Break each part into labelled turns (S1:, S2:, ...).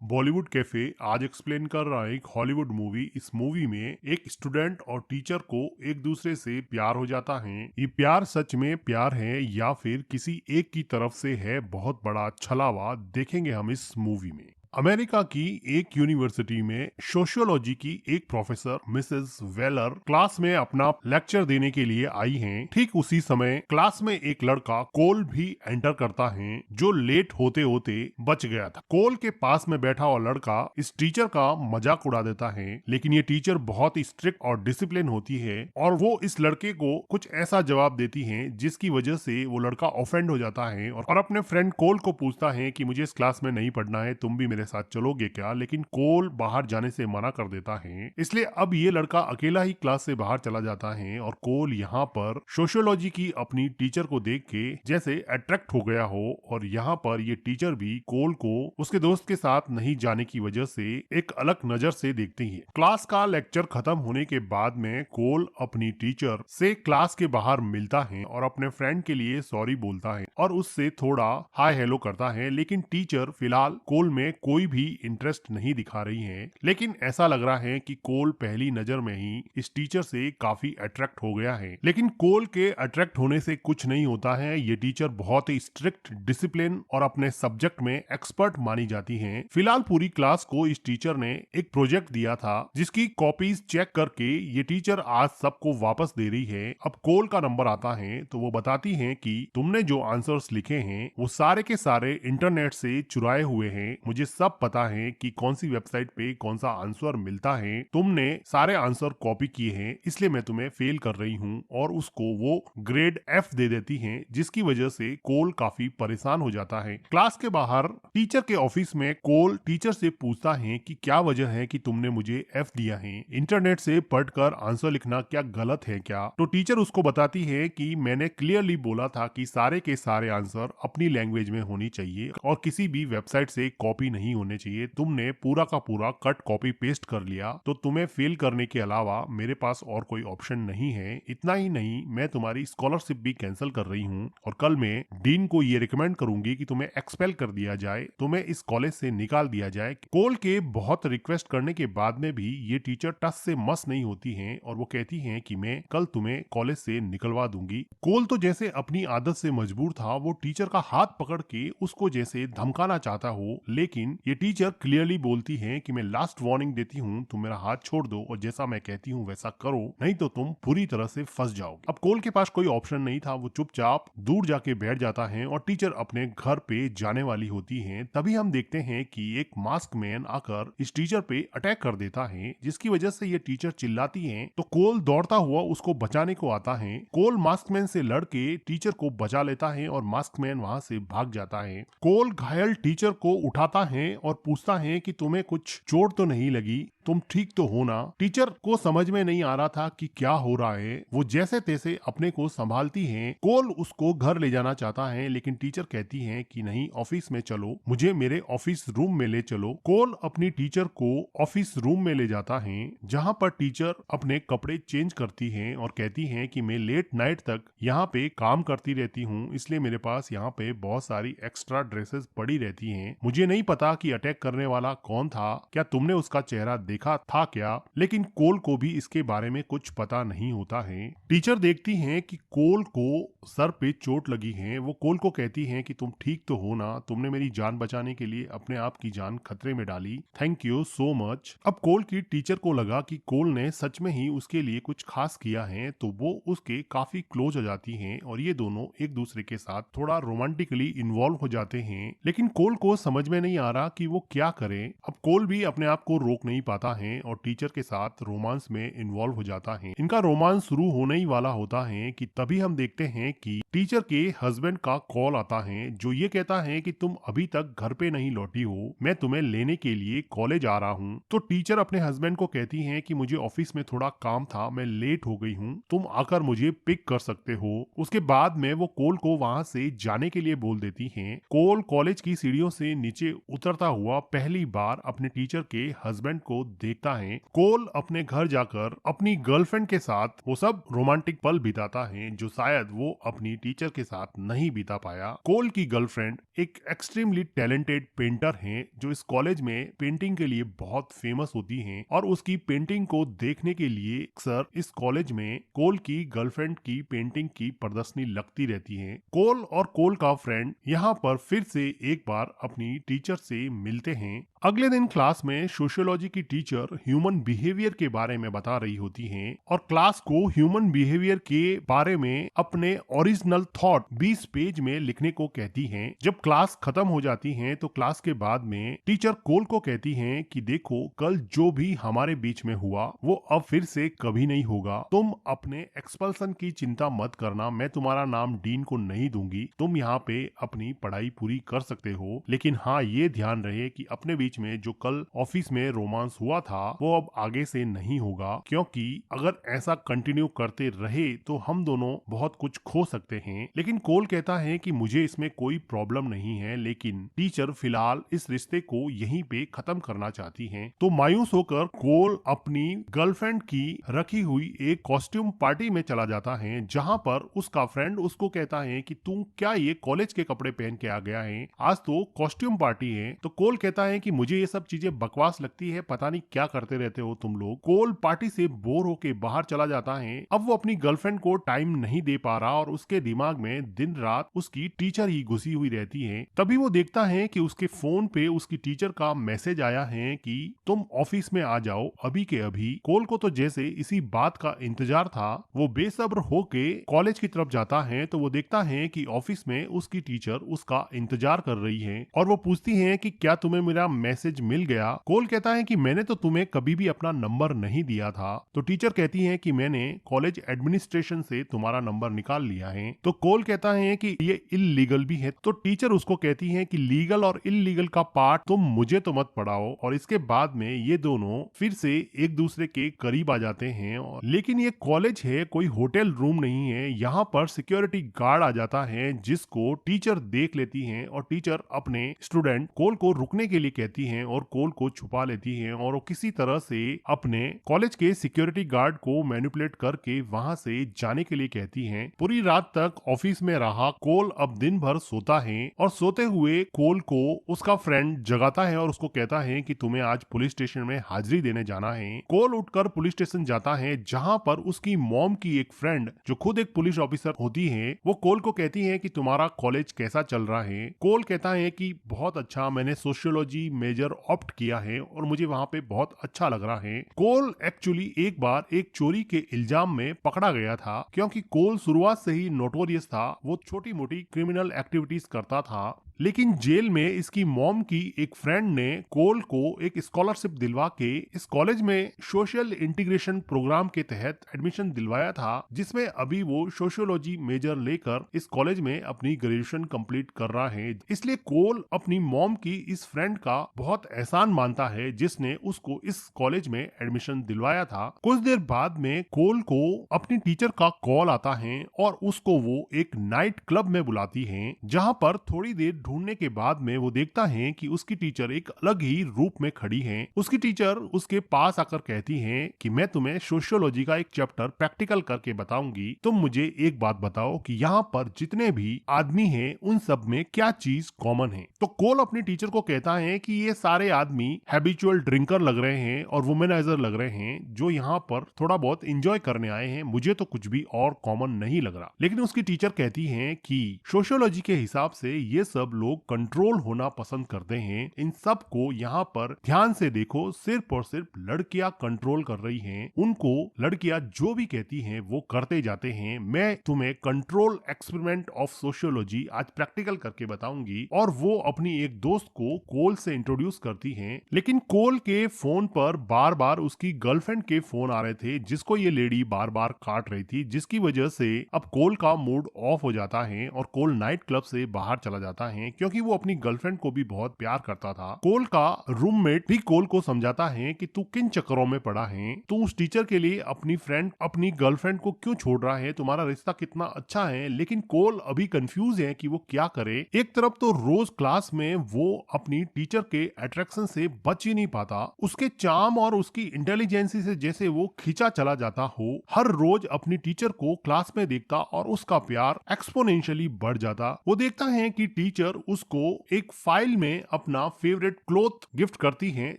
S1: Bollywood cafe आज explain कर रहा है एक हॉलीवुड मूवी। इस मूवी में एक स्टूडेंट और टीचर को एक दूसरे से प्यार हो जाता है। ये प्यार सच में प्यार है या फिर किसी एक की तरफ से है, बहुत बड़ा छलावा देखेंगे हम इस मूवी में। अमेरिका की एक यूनिवर्सिटी में सोशियोलॉजी की एक प्रोफेसर मिसेस वेलर क्लास में अपना लेक्चर देने के लिए आई हैं। ठीक उसी समय क्लास में एक लड़का कोल भी एंटर करता है जो लेट होते होते बच गया था। कोल के पास में बैठा हुआ लड़का इस टीचर का मजाक उड़ा देता है, लेकिन ये टीचर बहुत ही स्ट्रिक्ट और डिसिप्लिन होती है और वो इस लड़के को कुछ ऐसा जवाब देती है जिसकी वजह से वो लड़का ऑफेंड हो जाता है और अपने फ्रेंड कोल को पूछता है कि मुझे इस क्लास में नहीं पढ़ना है, तुम भी मेरे साथ चलोगे क्या। लेकिन कोल बाहर जाने से मना कर देता है, इसलिए अब ये लड़का अकेला ही क्लास से बाहर चला जाता है और कोल यहाँ पर सोशियोलॉजी की अपनी टीचर को देख के जैसे अट्रैक्ट हो गया हो और यहाँ पर ये टीचर भी कोल को उसके दोस्त के साथ नहीं जाने की वजह से एक अलग नजर से देखती है। क्लास का लेक्चर खत्म होने के बाद में कोल अपनी टीचर से क्लास के बाहर मिलता है और अपने फ्रेंड के लिए सॉरी बोलता है और उससे थोड़ा हाय हेलो करता है, लेकिन टीचर फिलहाल कोल में कोई भी इंटरेस्ट नहीं दिखा रही है। लेकिन ऐसा लग रहा है कि कोल पहली नजर में ही इस टीचर से काफी अट्रैक्ट हो गया है। लेकिन कोल के अट्रैक्ट होने से कुछ नहीं होता है। ये टीचर बहुत ही स्ट्रिक्ट, डिसिप्लिन और अपने सब्जेक्ट में एक्सपर्ट मानी जाती हैं। फिलहाल पूरी क्लास को इस टीचर ने एक प्रोजेक्ट दिया था जिसकी कॉपीज चेक करके ये टीचर आज सबको वापस दे रही है। अब कोल का नंबर आता है तो वो बताती है कि तुमने जो आंसर्स लिखे हैं वो सारे के सारे इंटरनेट से चुराए हुए हैं। मुझे सब पता है कि कौन सी वेबसाइट पे कौन सा आंसर मिलता है। तुमने सारे आंसर कॉपी किए हैं, इसलिए मैं तुम्हें फेल कर रही हूँ। और उसको वो ग्रेड F दे देती हैं, जिसकी वजह से कोल काफी परेशान हो जाता है। क्लास के बाहर टीचर के ऑफिस में कोल टीचर से पूछता है कि क्या वजह है कि तुमने मुझे F दिया है, इंटरनेट से पढ़कर आंसर लिखना क्या गलत है क्या। तो टीचर उसको बताती है कि मैंने क्लियरली बोला था कि सारे के सारे आंसर अपनी लैंग्वेज में होनी चाहिए और किसी भी वेबसाइट से कॉपी नहीं होने चाहिए। तुमने पूरा का पूरा कट कॉपी पेस्ट कर लिया, तो तुम्हें फेल करने के अलावा मेरे पास और कोई ऑप्शन नहीं है। इतना ही नहीं, मैं तुम्हारी स्कॉलरशिप भी कैंसिल कर रही हूँ और कल मैं डीन को ये रिकमेंड करूंगी कि तुम्हें एक्सपेल कर दिया जाए, तुम्हें इस कॉलेज से निकाल दिया जाए। कोल के बहुत रिक्वेस्ट करने के बाद में भी ये टीचर टस से मस नहीं होती है और वो कहती है कि मैं कल तुम्हें कॉलेज से निकलवा दूंगी। कोल तो जैसे अपनी आदत से मजबूर था, वो टीचर का हाथ पकड़ के उसको जैसे धमकाना चाहता हो, लेकिन ये टीचर क्लियरली बोलती है कि मैं लास्ट वार्निंग देती हूँ, तुम मेरा हाथ छोड़ दो और जैसा मैं कहती हूँ वैसा करो, नहीं तो तुम पूरी तरह से फंस जाओगे। अब कोल के पास कोई ऑप्शन नहीं था, वो चुपचाप दूर जाके बैठ जाता है और टीचर अपने घर पे जाने वाली होती है। तभी हम देखते हैं कि एक मास्क मैन आकर इस टीचर पे अटैक कर देता है, जिसकी वजह से ये टीचर चिल्लाती है तो कोल दौड़ता हुआ उसको बचाने को आता है। कोल मास्क मैन से लड़के टीचर को बचा लेता है और मास्क मैन वहां से भाग जाता है। कोल घायल टीचर को उठाता है और पूछता है कि तुम्हें कुछ चोट तो नहीं लगी, तुम ठीक तो हो ना। टीचर को समझ में नहीं आ रहा था कि क्या हो रहा है। वो जैसे तैसे अपने को संभालती है। कोल उसको घर ले जाना चाहता है, लेकिन टीचर कहती है कि नहीं, ऑफिस में चलो, मुझे मेरे ऑफिस रूम में ले चलो। कोल अपनी टीचर को ऑफिस रूम में ले जाता है, जहाँ पर टीचर अपने कपड़े चेंज करती है और कहती है कि मैं लेट नाइट तक यहाँ पे काम करती रहती हूँ, इसलिए मेरे पास यहाँ पे बहुत सारी एक्स्ट्रा ड्रेसेस पड़ी रहती हैं। मुझे नहीं पता कि अटैक करने वाला कौन था, क्या तुमने उसका चेहरा देखा था क्या। लेकिन कोल को भी इसके बारे में कुछ पता नहीं होता है। टीचर देखती हैं कि कोल को सर पे चोट लगी है। वो कोल को कहती हैं कि तुम ठीक तो हो ना, तुमने मेरी जान बचाने के लिए अपने आप की जान खतरे में डाली, थैंक यू सो मच। अब कोल की टीचर को लगा कि कोल ने सच में ही उसके लिए कुछ खास किया है, तो वो उसके काफी क्लोज हो जाती हैं और ये दोनों एक दूसरे के साथ थोड़ा रोमांटिकली इन्वॉल्व हो जाते हैं। लेकिन कोल को समझ में नहीं आ रहा कि वो क्या करे। अब कोल भी अपने आप को रोक नहीं पाता है और टीचर के साथ रोमांस में इन्वॉल्व हो जाता है। इनका रोमांस शुरू होने ही वाला होता है कि तभी हम देखते हैं कि टीचर के हस्बैंड का कॉल आता है, जो ये कहता है कि तुम अभी तक घर पे नहीं लौटी हो, मैं तुम्हें लेने के लिए कॉलेज आ रहा हूँ। तो टीचर अपने हस्बैंड को कहती है कि मुझे ऑफिस में थोड़ा काम था, मैं लेट हो गई हूँ, तुम आकर मुझे पिक कर सकते हो। उसके बाद में वो कोल को वहाँ से जाने के लिए बोल देती हैं। कोल कॉलेज की सीढ़ियों से नीचे उतरता हुआ पहली बार अपने टीचर के हस्बैंड को देखता है। कोल अपने घर जाकर अपनी गर्लफ्रेंड के साथ वो सब रोमांटिक पल बिताता है, जो शायद वो अपनी टीचर के साथ नहीं बिता पाया। कोल की गर्लफ्रेंड एक एक्सट्रीमली टैलेंटेड पेंटर हैं जो इस कॉलेज में पेंटिंग के लिए बहुत फेमस होती हैं और उसकी पेंटिंग को देखने के लिए अक्सर इस कॉलेज में कोल की गर्लफ्रेंड की पेंटिंग की प्रदर्शनी लगती रहती है। कोल और कोल का फ्रेंड यहाँ पर फिर से एक बार अपनी टीचर से मिलते हैं। अगले दिन क्लास में सोशियोलॉजी की टीचर ह्यूमन बिहेवियर के बारे में बता रही होती हैं और क्लास को ह्यूमन बिहेवियर के बारे में अपने ओरिजिनल थॉट 20 पेज में लिखने को कहती हैं। जब क्लास खत्म हो जाती है तो क्लास के बाद में टीचर कोल को कहती हैं कि देखो, कल जो भी हमारे बीच में हुआ वो अब फिर से कभी नहीं होगा। तुम अपने एक्सपल्सन की चिंता मत करना, मैं तुम्हारा नाम डीन को नहीं दूंगी। तुम यहाँ पे अपनी पढ़ाई पूरी कर सकते हो, लेकिन हाँ, ये ध्यान रहे कि अपने बीच में जो कल ऑफिस में रोमांस हुआ था वो अब आगे से नहीं होगा, क्योंकि अगर ऐसा कंटिन्यू करते रहे तो हम दोनों बहुत कुछ खो सकते हैं। लेकिन कोल कहता है कि मुझे इसमें कोई प्रॉब्लम नहीं है, लेकिन टीचर फिलहाल इस रिश्ते को यहीं पे खत्म करना चाहती हैं। तो मायूस होकर कोल अपनी गर्लफ्रेंड की रखी हुई एक कॉस्ट्यूम पार्टी में चला जाता है, जहां पर उसका फ्रेंड उसको कहता है कि तू क्या ये कॉलेज के कपड़े पहन के आ गया है, आज तो कॉस्ट्यूम पार्टी है। तो कोल कहता है कि मुझे ये सब चीजें बकवास लगती है, पता नहीं क्या करते रहते हो तुम लोग। कोल पार्टी से बोर होके बाहर चला जाता है। अब वो अपनी गर्लफ्रेंड को टाइम नहीं दे पा रहा और उसके दिमाग में दिन रात उसकी टीचर ही घुसी हुई रहती है। तभी वो देखता है कि उसके फोन पे उसकी टीचर का मैसेज आया है कि तुम ऑफिस में आ जाओ अभी के अभी। कोल को तो जैसे इसी बात का इंतजार था, वो बेसब्र होके कॉलेज की तरफ जाता है तो वो देखता है कि ऑफिस में उसकी टीचर उसका इंतजार कर रही है और वो पूछती है कि क्या तुम्हें मेरा मैसेज मिल गया। कोल कहता है कि मैंने तो तुम्हें कभी भी अपना नंबर नहीं दिया था। तो टीचर कहती है कि मैंने कॉलेज एडमिनिस्ट्रेशन से तुम्हारा नंबर निकाल लिया है। तो कोल कहता है कि ये इलीगल भी है। तो टीचर उसको कहती है कि लीगल और इलीगल का पार्ट तुम मुझे तो मत पढ़ाओ। और इसके बाद में ये दोनों फिर से एक दूसरे के करीब आ जाते हैं। लेकिन ये कॉलेज है, कोई होटल रूम नहीं है। यहाँ पर सिक्योरिटी गार्ड आ जाता है जिसको टीचर देख लेती है और टीचर अपने स्टूडेंट कोल को रुकने के लिए कहती है और कोल को छुपा लेती है और वो किसी तरह से अपने कॉलेज के सिक्योरिटी गार्ड को मैनिपुलेट करके वहां से जाने के लिए कहती है। पूरी रात तक ऑफिस में रहा कोल अब दिन भर सोता है और सोते हुए कोल को उसका फ्रेंड जगाता है और उसको कहता है कि तुम्हें आज पुलिस स्टेशन में हाजिरी देने जाना है। कोल उठकर पुलिस स्टेशन जाता है जहां पर उसकी मॉम की एक फ्रेंड जो खुद एक पुलिस ऑफिसर होती है वो कोल को कहती है कि तुम्हारा कॉलेज कैसा चल रहा है। कोल कहता है कि बहुत अच्छा, मैंने सोशियोलॉजी मेजर ऑप्ट किया है और मुझे वहाँ पे बहुत अच्छा लग रहा है। कोल एक्चुअली एक बार एक चोरी के इल्जाम में पकड़ा गया था, क्योंकि कोल शुरुआत से ही नोटोरियस था। वो छोटी मोटी क्रिमिनल एक्टिविटीज करता था, लेकिन जेल में इसकी मॉम की एक फ्रेंड ने कोल को एक स्कॉलरशिप दिलवा के इस कॉलेज में सोशल इंटीग्रेशन प्रोग्राम के तहत एडमिशन दिलवाया था, जिसमें अभी वो सोशियोलॉजी मेजर लेकर इस कॉलेज में अपनी ग्रेजुएशन कंप्लीट कर रहा है। इसलिए कोल अपनी मॉम की इस फ्रेंड का बहुत एहसान मानता है जिसने उसको इस कॉलेज में एडमिशन दिलवाया था। कुछ देर बाद में कोल को अपनी टीचर का कॉल आता है और उसको वो एक नाइट क्लब में बुलाती है, जहां पर थोड़ी देर ढूंढने के बाद में वो देखता है कि उसकी टीचर एक अलग ही रूप में खड़ी है। उसकी टीचर उसके पास आकर कहती है कि मैं तुम्हें सोशियोलॉजी का एक चैप्टर प्रैक्टिकल करके बताऊंगी, तुम मुझे एक बात बताओ कि यहाँ पर जितने भी आदमी हैं उन सब में क्या चीज कॉमन है। तो कोल अपनी टीचर को कहता है कि ये सारे आदमी हैबिचुअल ड्रिंकर लग रहे हैं और वुमेनाइजर लग रहे हैं जो यहाँ पर थोड़ा बहुत एंजॉय करने आए हैं, मुझे तो कुछ भी और कॉमन नहीं लग रहा। लेकिन उसकी टीचर कहती है कि सोशियोलॉजी के हिसाब से ये सब लोग कंट्रोल होना पसंद करते हैं, इन सब को यहाँ पर ध्यान से देखो, सिर्फ और सिर्फ लड़कियां कंट्रोल कर रही हैं, उनको लड़कियां जो भी कहती हैं वो करते जाते हैं। मैं तुम्हें कंट्रोल एक्सपेरिमेंट ऑफ सोशियोलॉजी आज प्रैक्टिकल करके बताऊंगी। और वो अपनी एक दोस्त को कोल से इंट्रोड्यूस करती हैं, लेकिन कोल के फोन पर बार बार उसकी गर्लफ्रेंड के फोन आ रहे थे जिसको ये लेडी बार बार काट रही थी, जिसकी वजह से अब कोल का मूड ऑफ हो जाता है और कोल नाइट क्लब से बाहर चला जाता है। हैं क्योंकि वो अपनी गर्लफ्रेंड को भी बहुत प्यार करता था। कोल का रूममेट भी कोल को समझाता है कि तू किन चक्करों में पड़ा है, तू उस टीचर के लिए अपनी गर्लफ्रेंड को क्यों छोड़ रहा है, तुम्हारा रिश्ता कितना अच्छा है। लेकिन कोल अभी कंफ्यूज है कि वो क्या करे। एक तरफ तो रोज क्लास में वो अपनी टीचर के अट्रैक्शन से बच ही नहीं पाता, उसके चार्म और उसकी इंटेलिजेंसी से जैसे वो खींचा चला जाता हो। हर रोज अपनी टीचर को क्लास में देखता और उसका प्यार एक्सपोनेंशियली बढ़ जाता। वो देखता है कि टीचर उसको एक फाइल में अपना फेवरेट क्लॉथ गिफ्ट करती है,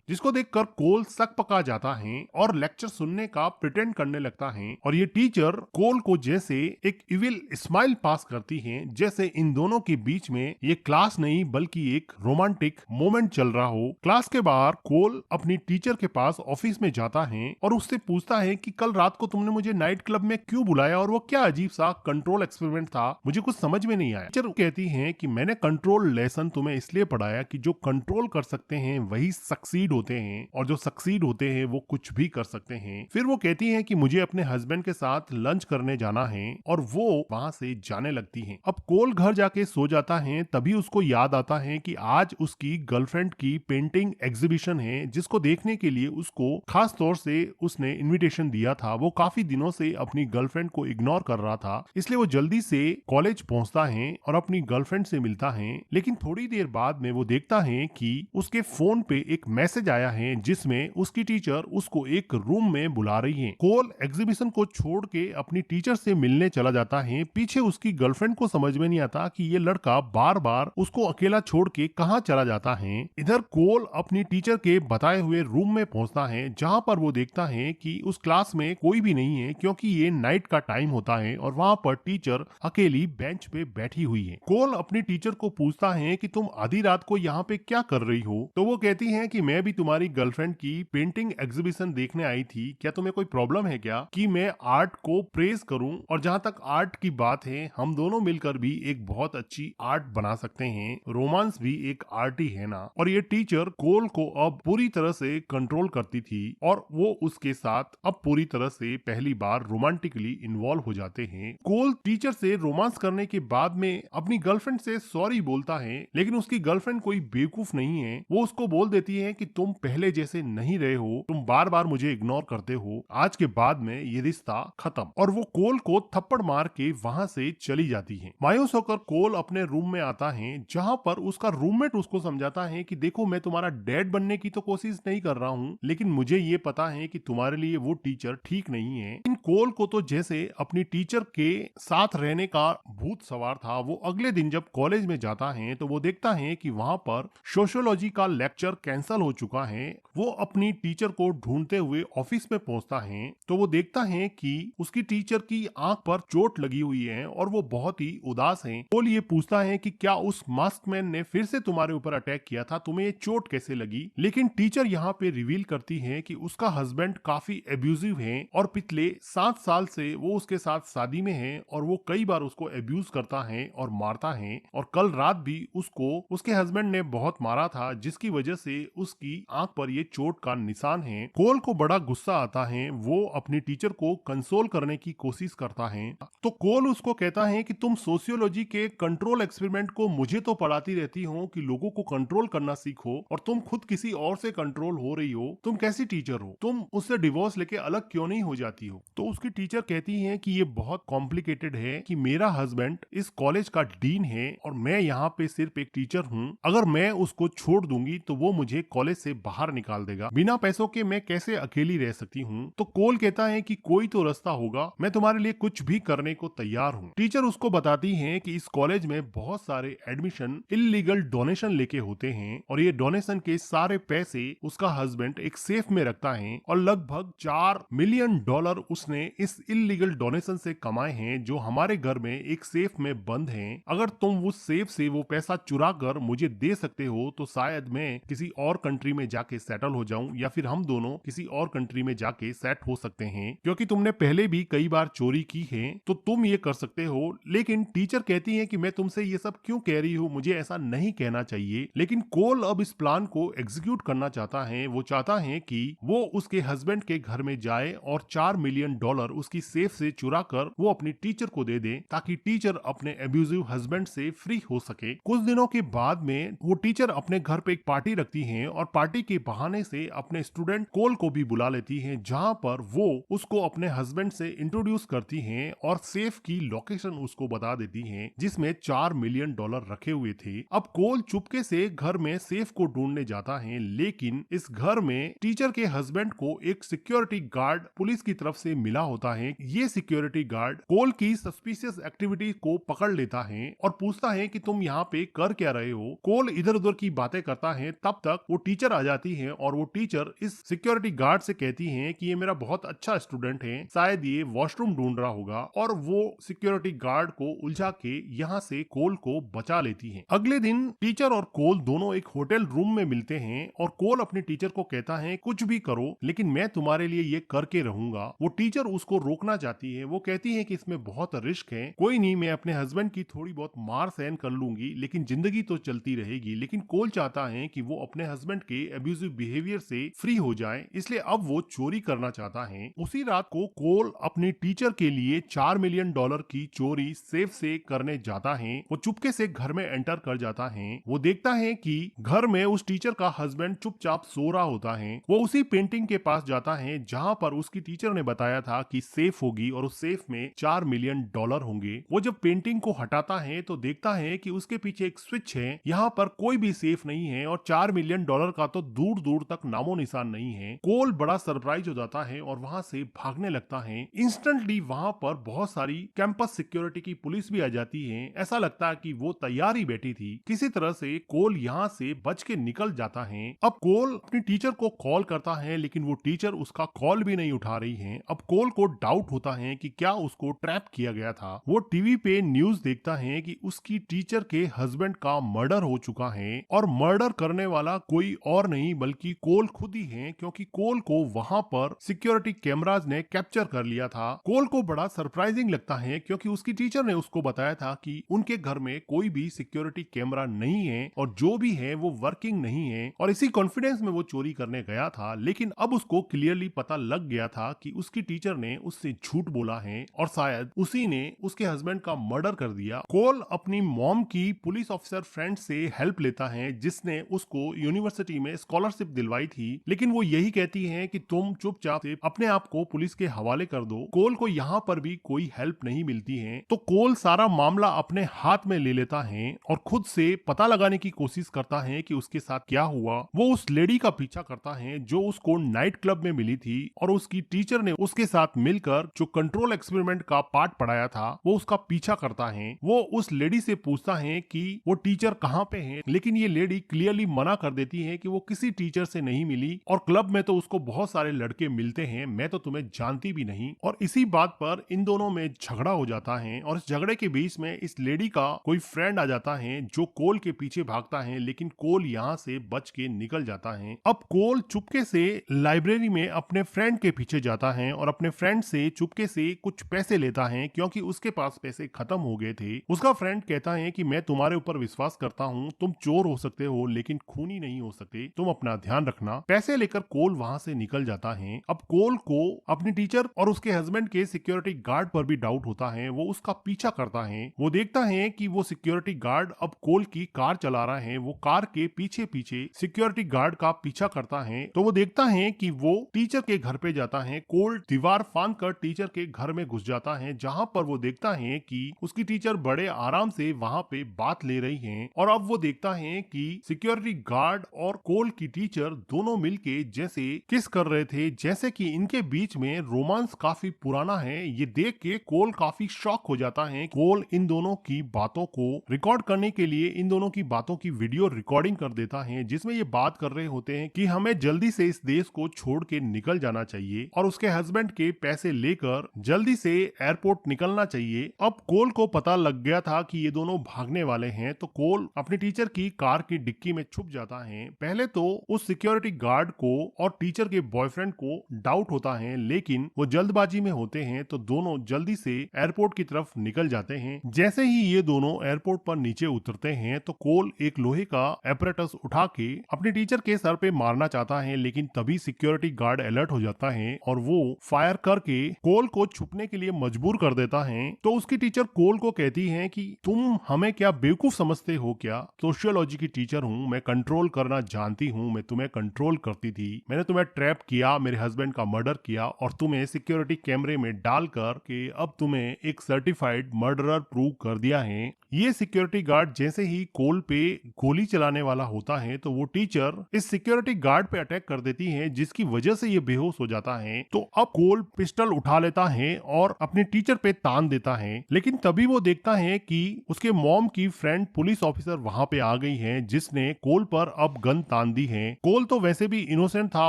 S1: जिसको देखकर कोल सक पका जाता है और लेक्चर सुनने का प्रिटेंड करने लगता है। और ये टीचर कोल को जैसे एक इविल स्माइल पास करती है, जैसे इन दोनों के बीच में ये क्लास नहीं बल्कि एक रोमांटिक मोमेंट चल रहा हो। क्लास के बाहर कोल अपनी टीचर के पास ऑफिस में जाता है और उससे पूछता है कि कल रात को तुमने मुझे नाइट क्लब में क्यों बुलाया और वो क्या अजीब सा कंट्रोल एक्सपेरिमेंट था, मुझे कुछ समझ में नहीं आया। टीचर कहती है कि मैंने कंट्रोल लेसन तुम्हें इसलिए पढ़ाया कि जो कंट्रोल कर सकते हैं वही सक्सीड होते हैं और जो सक्सीड होते हैं वो कुछ भी कर सकते हैं। फिर वो कहती है कि मुझे अपने हस्बैंड के साथ लंच करने जाना है और वो वहां से जाने लगती है। अब कोल घर जाके सो जाता है, तभी उसको याद आता है कि आज उसकी गर्लफ्रेंड की पेंटिंग एग्जीबिशन है, जिसको देखने के लिए उसको खास तौर से उसने इनविटेशन दिया था। वो काफी दिनों से अपनी गर्लफ्रेंड को इग्नोर कर रहा था, इसलिए वो जल्दी से कॉलेज पहुंचता है और अपनी गर्लफ्रेंड से मिलता है। लेकिन थोड़ी देर बाद में वो देखता है कि उसके फोन पे एक मैसेज आया है जिसमें उसकी टीचर उसको एक रूम में बुला रही है। कोल एग्जीबिशन को छोड़ के अपनी टीचर से मिलने चला जाता है। पीछे उसकी गर्लफ्रेंड को समझ में नहीं आता कि ये लड़का बार बार उसको अकेला छोड़ के कहाँ चला जाता है। इधर कोल अपनी टीचर के बताए हुए रूम में पहुंचता है, जहां पर वो देखता है कि उस क्लास में कोई भी नहीं है क्योंकि ये नाइट का टाइम होता है और वहां पर टीचर अकेली बेंच पे बैठी हुई है। कोल अपनी टीचर को पूछता है कि तुम आधी रात को यहाँ पे क्या कर रही हो, तो वो कहती है कि मैं भी तुम्हारी गर्लफ्रेंड की पेंटिंग एग्जीबिशन देखने आई थी, क्या तुम्हें कोई प्रॉब्लम है क्या कि मैं आर्ट को प्रेज करूं, और जहां तक आर्ट की बात है हम दोनों मिलकर भी एक बहुत अच्छी आर्ट बना सकते हैं, रोमांस भी एक आर्ट ही है ना। और ये टीचर कोल को अब पूरी तरह से कंट्रोल करती थी और वो उसके साथ अब पूरी तरह से पहली बार रोमांटिकली इन्वॉल्व हो जाते हैं। कोल टीचर से रोमांस करने के बाद में अपनी गर्लफ्रेंड से सॉरी बोलता है, लेकिन उसकी गर्लफ्रेंड कोई बेवकूफ नहीं है। वो उसको बोल देती है कि तुम पहले जैसे नहीं रहे हो, तुम बार बार मुझे इग्नोर करते हो, आज के बाद में ये रिश्ता खत्म। और वो कोल को थप्पड़ मार के वहां से चली जाती है। मायूस होकर कोल अपने रूम में आता है, जहां पर उसका रूममेट उसको समझाता है कि देखो मैं तुम्हारा डैड बनने की तो कोशिश नहीं कर रहा हूँ, लेकिन मुझे ये पता है कि तुम्हारे लिए वो टीचर ठीक नहीं है। इन कोल को तो जैसे अपनी टीचर के साथ रहने का भूत सवार था। वो अगले दिन जब कॉलेज में जाता है तो वो देखता है कि वहां पर सोशियोलॉजी का लेक्चर कैंसिल हो चुका है। वो अपनी टीचर को ढूंढते हुए ऑफिस में पहुंचता है तो वो देखता है कि उसकी टीचर की आंख पर चोट लगी हुई है और वो बहुत ही उदास है। कोल ये पूछता है कि क्या उस मास्कमैन ने फिर से तुम्हारे ऊपर अटैक किया था, तुम्हें ये चोट कैसे लगी। लेकिन टीचर यहाँ पे रिवील करती है कि उसका हस्बैंड काफी एब्यूजिव है और पिछले 7 साल से वो उसके साथ शादी में है और वो कई बार उसको एब्यूज करता है और मारता है। और कल रात भी उसको उसके हस्बैंड ने बहुत मारा था, जिसकी वजह से उसकी आंख पर ये चोट का निशान है। कोल को बड़ा गुस्सा आता है। वो अपनी टीचर को कंसोल करने की कोशिश करता है तो कोल उसको कहता है कि तुम सोशियोलॉजी के कंट्रोल एक्सपेरिमेंट को मुझे तो पढ़ाती रहती हो कि लोगों को कंट्रोल करना सीखो, और तुम खुद किसी और से कंट्रोल हो रही हो, तुम कैसी टीचर हो, तुम उससे डिवोर्स लेके अलग क्यों नहीं हो जाती हो। तो उसकी टीचर कहती है कि ये बहुत कॉम्प्लिकेटेड है कि मेरा हस्बैंड इस कॉलेज का डीन है और मैं यहाँ पे सिर्फ एक टीचर हूँ। अगर मैं उसको छोड़ दूंगी तो वो मुझे कॉलेज से बाहर निकाल देगा, बिना पैसों के मैं कैसे अकेली रह सकती हूँ। तो कोल कहता है कि कोई तो रास्ता होगा, मैं तुम्हारे लिए कुछ भी करने को तैयार हूँ। टीचर उसको बताती है कि इस कॉलेज में बहुत सारे एडमिशन इलीगल डोनेशन लेके होते हैं और ये डोनेशन के सारे पैसे उसका हस्बैंड एक सेफ में रखता है और लगभग $4 मिलियन उसने इस इलीगल डोनेशन से कमाए हैं, जो हमारे घर में एक सेफ में बंद हैं। अगर तुम उस सेफ से वो पैसा चुरा कर मुझे दे सकते हो तो शायद मैं किसी और कंट्री में जाके सेटल हो जाऊं, या फिर हम दोनों किसी और कंट्री में जाके सेट हो सकते हैं, क्योंकि तुमने पहले भी कई बार चोरी की है तो तुम ये कर सकते हो। लेकिन टीचर कहती है कि मैं तुमसे ये सब क्यों कह रही हूँ, मुझे ऐसा नहीं कहना चाहिए। लेकिन कोल अब इस प्लान को एग्जीक्यूट करना चाहता है। वो चाहता है कि वो उसके हस्बैंड के घर में जाए और $4 मिलियन डॉलर उसकी सेफ से चुरा कर वो अपनी टीचर को दे दे ताकि टीचर अपने एब्यूजिव हस्बैंड से फ्री हो सके। कुछ दिनों के बाद में वो टीचर अपने घर पे एक पार्टी रखती है और पार्टी के बहाने से अपने स्टूडेंट कोल को भी बुला लेती है, जहां पर वो उसको अपने हस्बैंड से इंट्रोड्यूस करती हैं और सेफ की लोकेशन उसको बता देती हैं, जिसमें $4 मिलियन रखे हुए थे। अब कोल चुपके से घर में सेफ को ढूंढने जाता है, लेकिन इस घर में टीचर के हस्बैंड को एक सिक्योरिटी गार्ड पुलिस की तरफ से मिला होता है। ये सिक्योरिटी गार्ड कोल की सस्पिशियस एक्टिविटी को पकड़ लेता है और पूछता है कि तुम यहाँ पे कर क्या रहे हो। कोल इधर उधर की बातें करता है, तब तक वो टीचर आ जाती है और वो टीचर इस सिक्योरिटी गार्ड से कहती है कि ये मेरा बहुत अच्छा स्टूडेंट है, शायद ये वॉशरूम ढूंढ रहा होगा, और वो सिक्योरिटी गार्ड को उलझा के यहाँ से कोल को बचा लेती है। अगले दिन टीचर और कोल दोनों एक होटल रूम में मिलते हैं और कोल अपने टीचर को कहता है कुछ भी करो लेकिन मैं तुम्हारे लिए ये करके रहूंगा। वो टीचर उसको रोकना चाहती है, वो कहती है कि इसमें बहुत रिस्क है, कोई नहीं, मैं अपने हस्बैंड की थोड़ी बहुत मार सहन कर लूंगी लेकिन जिंदगी तो चलती रहेगी। लेकिन कोल चाहता है कि वो अपने हस्बैंड के एब्यूजिव बिहेवियर से फ्री हो जाए, इसलिए अब वो चोरी करना चाहता है। उसी रात को कोल अपनी टीचर के लिए $4 मिलियन की चोरी सेफ से करने जाता है। वो चुपके से घर में एंटर कर जाता है। वो देखता है कि घर में उस टीचर का हस्बैंड चुपचाप सो रहा होता है। वो उसी पेंटिंग के पास जाता है जहां पर उसकी टीचर ने बताया था कि सेफ होगी और उस सेफ में $4 मिलियन होंगे। वो जब पेंटिंग को हटाता है तो देखता है कि उसके पीछे एक स्विच है, यहाँ पर कोई भी सेफ नहीं है और $4 मिलियन का तो दूर दूर तक नामो निशान नहीं है। कोल बड़ा सरप्राइज हो जाता है और वहां से भागने लगता है। इंस्टेंटली वहां पर बहुत सारी कैंपस सिक्योरिटी की पुलिस भी आ जाती है। ऐसा लगता है कि वो तैयार ही बैठी थी। किसी तरह से कोल यहाँ से बच के निकल जाता है। अब कोल अपनी टीचर को कॉल करता है लेकिन वो टीचर उसका कॉल भी नहीं उठा रही है। अब कोल को डाउट होता है कि क्या उसको ट्रैप किया गया था। वो टीवी पे न्यूज देखता है कि उसकी टीचर के हस्बैंड का मर्डर हो चुका है और मर्डर करने वाला कोई और नहीं बल्कि कोल खुद ही है, क्योंकि कोल को वहां पर सिक्योरिटी कैमराज ने कैप्चर कर लिया था। कोल को बड़ा सरप्राइजिंग लगता है क्योंकि उसकी टीचर ने उसको बताया था कि उनके घर में कोई भी सिक्योरिटी कैमरा नहीं है और जो भी है वो वर्किंग नहीं है, और इसी कॉन्फिडेंस में वो चोरी करने गया था। लेकिन अब उसको क्लियरली पता लग गया था कि उसकी टीचर ने उससे झूठ बोला है और शायद उसी ने उसके हस्बैंड का मर्डर कर दिया। कोल अपनी मॉम की पुलिस ऑफिसर फ्रेंड से हेल्प लेता है जिसने उसको यूनिवर्सिटी में स्कॉलरशिप दिलवाई थी, लेकिन वो यही कहती है कि तुम चुपचाप से अपने आप को पुलिस के हवाले कर दो। कोल को यहाँ पर भी कोई हेल्प नहीं मिलती है तो कोल सारा मामला अपने हाथ में ले लेता है और खुद से पता लगाने की कोशिश करता है कि उसके साथ क्या हुआ। वो उस लेडी का पीछा करता है जो उसको नाइट क्लब में मिली थी और उसकी टीचर ने उसके साथ मिलकर जो कंट्रोल एक्सपेरिमेंट का पार्ट पढ़ाया था वो उसका पीछा करता है। वो उस लेडी से पूछता है कि वो टीचर कहाँ पे है, लेकिन ये लेडी क्लियरली मना कर देती है कि वो किसी टीचर से नहीं मिली और क्लब में तो उसको बहुत सारे लड़के मिलते हैं, मैं तो तुम्हें जानती भी नहीं। और इसी बात पर इन दोनों में झगड़ा हो जाता है और इस झगड़े के बीच में इस लेडी का कोई फ्रेंड आ जाता है जो कोल के पीछे भागता है, लेकिन कोल यहाँ से बच के निकल जाता है। अब कोल चुपके से लाइब्रेरी में अपने फ्रेंड के पीछे जाता है और अपने फ्रेंड से चुपके से कुछ पैसे लेता है क्योंकि उसके पास पैसे खत्म हो गए थे। उसका फ्रेंड कहता है कि मैं तुम्हारे ऊपर विश्वास करता हूँ, तुम चोर हो सकते हो लेकिन खूनी नहीं हो सकते, तुम अपना ध्यान रखना। पैसे लेकर कोल वहाँ से निकल जाता है। अब कोल को अपनी टीचर और उसके हस्बैंड के सिक्योरिटी गार्ड पर भी डाउट होता है। वो उसका पीछा करता है। वो देखता है कि वो सिक्योरिटी गार्ड अब कोल की कार चला रहा है। वो कार के पीछे पीछे सिक्योरिटी गार्ड का पीछा करता है तो वो देखता है कि वो टीचर के घर पे जाता है। कोल दीवार फांद कर टीचर के घर में घुस जाता है, जहाँ पर वो देखता है कि उसकी टीचर बड़े आराम से वहाँ पे बात ले रही हैं। और अब वो देखता है कि सिक्योरिटी गार्ड और कोल की टीचर दोनों मिलके जैसे किस कर रहे थे, जैसे कि इनके बीच में रोमांस काफी पुराना है। ये देख के कोल काफी शॉक हो जाता है। कोल इन दोनों की बातों को रिकॉर्ड करने के लिए इन दोनों की बातों की वीडियो रिकॉर्डिंग कर देता है, जिसमें ये बात कर रहे होते हैं कि हमें जल्दी से इस देश को छोड़ के निकल जाना चाहिए और उसके हस्बैंड के पैसे लेकर जल्दी से एयरपोर्ट निकलना चाहिए। अब कोल को पता लग गया था कि ये दोनों भागने वाले हैं तो कोल अपनी टीचर की कार की डिक्की में छुप जाता है। पहले तो उस सिक्योरिटी गार्ड को और टीचर के बॉयफ्रेंड को डाउट होता है, लेकिन वो जल्दबाजी में होते हैं तो दोनों जल्दी से एयरपोर्ट की तरफ निकल जाते हैं। जैसे ही ये दोनों एयरपोर्ट पर नीचे उतरते हैं तो कोल एक लोहे का एपरेटस उठा के अपनी टीचर के सर पे मारना चाहता है, लेकिन तभी सिक्योरिटी गार्ड अलर्ट हो जाता है और वो फायर फायर करके कोल को छुपने के लिए मजबूर कर देता है। तो उसकी टीचर कोल को कहती है कि तुम हमें क्या बेवकूफ समझते हो क्या? सोशियोलॉजी की टीचर हूँ, मैं कंट्रोल करना जानती हूँ, मैं तुम्हें कंट्रोल करती थी, मैंने तुम्हें ट्रैप किया, मेरे हस्बैंड का मर्डर किया और तुम्हें सिक्योरिटी कैमरे में डालकर के अब तुम्हें एक सर्टिफाइड मर्डरर प्रूव कर दिया है। ये सिक्योरिटी गार्ड जैसे ही कोल पे गोली चलाने वाला होता है तो वो टीचर इस सिक्योरिटी गार्ड पे अटैक कर देती है, जिसकी वजह से ये बेहोश हो जाता है। तो अब कोल पिस्टल उठा लेता है और अपने टीचर पे तान देता है, लेकिन तभी वो देखता है कि उसके मॉम की फ्रेंड पुलिस ऑफिसर वहां पे आ गई है, जिसने कोल पर अब गन तान दी है। कोल तो वैसे भी इनोसेंट था,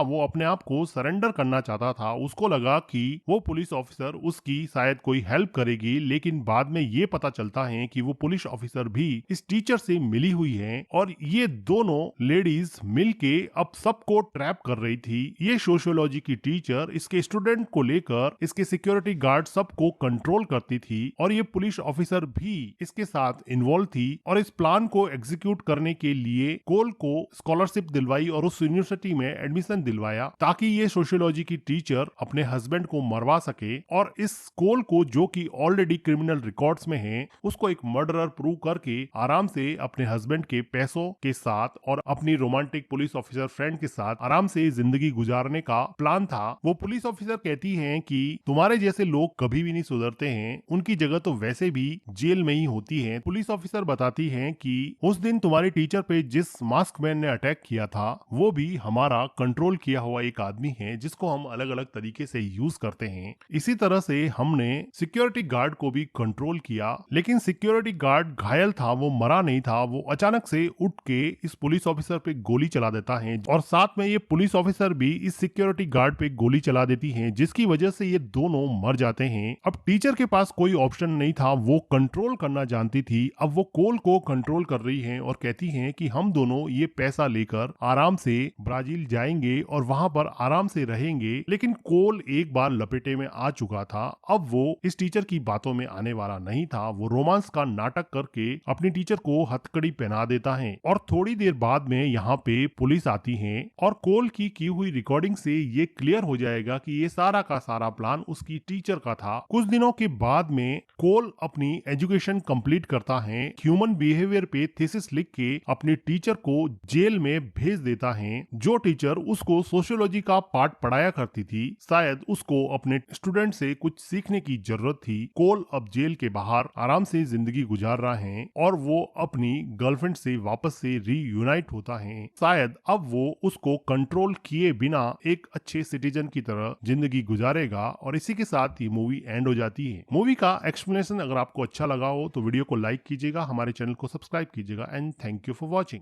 S1: वो अपने आप को सरेंडर करना चाहता था। उसको लगा कि वो पुलिस ऑफिसर उसकी शायद कोई हेल्प करेगी, लेकिन बाद में ये पता चलता है कि वो पुलिस ऑफिसर भी इस टीचर से मिली हुई है और ये दोनों लेडीज मिलके अब सबको ट्रैप कर रही थी। ये सोशियोलॉजी की टीचर इसके स्टूडेंट को लेकर इसके सिक्योरिटी गार्ड सबको कंट्रोल करती थी और ये पुलिस ऑफिसर भी इसके साथ इन्वॉल्व थी और इस प्लान को एग्जीक्यूट करने के लिए कोल को स्कॉलरशिप दिलवाई और उस यूनिवर्सिटी में एडमिशन दिलवाया ताकि ये सोशियोलॉजी की टीचर अपने हस्बैंड को मरवा सके और इस कोल को, जो कि ऑलरेडी क्रिमिनल रिकॉर्ड्स में है, उसको एक मर्डरर प्रूव करके आराम से अपने हस्बैंड के पैसों के साथ और अपनी रोमांटिक पुलिस ऑफिसर फ्रेंड के साथ आराम से जिंदगी गुजारने का प्लान था। वो पुलिस ऑफिसर कहती हैं कि तुम्हारे जैसे लोग कभी भी नहीं सुधरते हैं, उनकी जगह तो वैसे भी जेल में ही होती है। पुलिस ऑफिसर बताती हैं कि उस दिन तुम्हारी टीचर पे जिस मास्क मैन ने अटैक किया था वो भी हमारा कंट्रोल किया हुआ एक आदमी है, जिसको हम अलग अलग तरीके से यूज करते हैं। इसी तरह से हमने सिक्योरिटी गार्ड को भी कंट्रोल किया, लेकिन सिक्योरिटी गार्ड घायल था, वो मरा नहीं था। वो अचानक से उठ के इस पुलिस ऑफिसर पे गोली चला देता है और साथ में ये पुलिस ऑफिसर भी इस सिक्योरिटी गार्ड पे गोली चला देती है, जिसकी वजह से ये दोनों मर जाते हैं। अब टीचर के पास कोई ऑप्शन नहीं था, वो कंट्रोल करना जानती थी। अब वो कोल को कंट्रोल कर रही है और कहती है कि हम दोनों ये पैसा लेकर आराम से ब्राजील जाएंगे और वहां पर आराम से रहेंगे। लेकिन कोल एक बार लपेटे में आ चुका था, अब वो इस टीचर की बातों में आने वाला नहीं था। वो रोमांस का नाटक करके अपनी टीचर को हथकड़ी पहना देता है और थोड़ी देर बाद में यहाँ पे पुलिस आती है और कोल की हुई रिकॉर्डिंग से ये क्लियर हो जाएगा कि ये सारा का सारा प्लान उसकी टीचर का था। कुछ दिनों के बाद में कोल अपनी एजुकेशन कंप्लीट करता है, ह्यूमन बिहेवियर पे थीसिस लिख के अपनी टीचर को जेल में भेज देता है। जो टीचर उसको सोशियोलॉजी का पार्ट पढ़ाया करती थी, शायद उसको अपने स्टूडेंट से कुछ सीखने की जरूरत थी। कोल अब जेल के बाहर आराम से जिंदगी गुजार रहा है और वो अपनी गर्लफ्रेंड से वापस से रीयूनाइट होता है। शायद अब वो उसको कंट्रोल किए बिना एक अच्छे सिटीजन की तरह जिंदगी गुजारेगा और इसी के साथ ये मूवी एंड हो जाती है। मूवी का एक्सप्लेनेशन अगर आपको अच्छा लगा हो तो वीडियो को लाइक कीजिएगा, हमारे चैनल को सब्सक्राइब कीजिएगा and thank you for watching.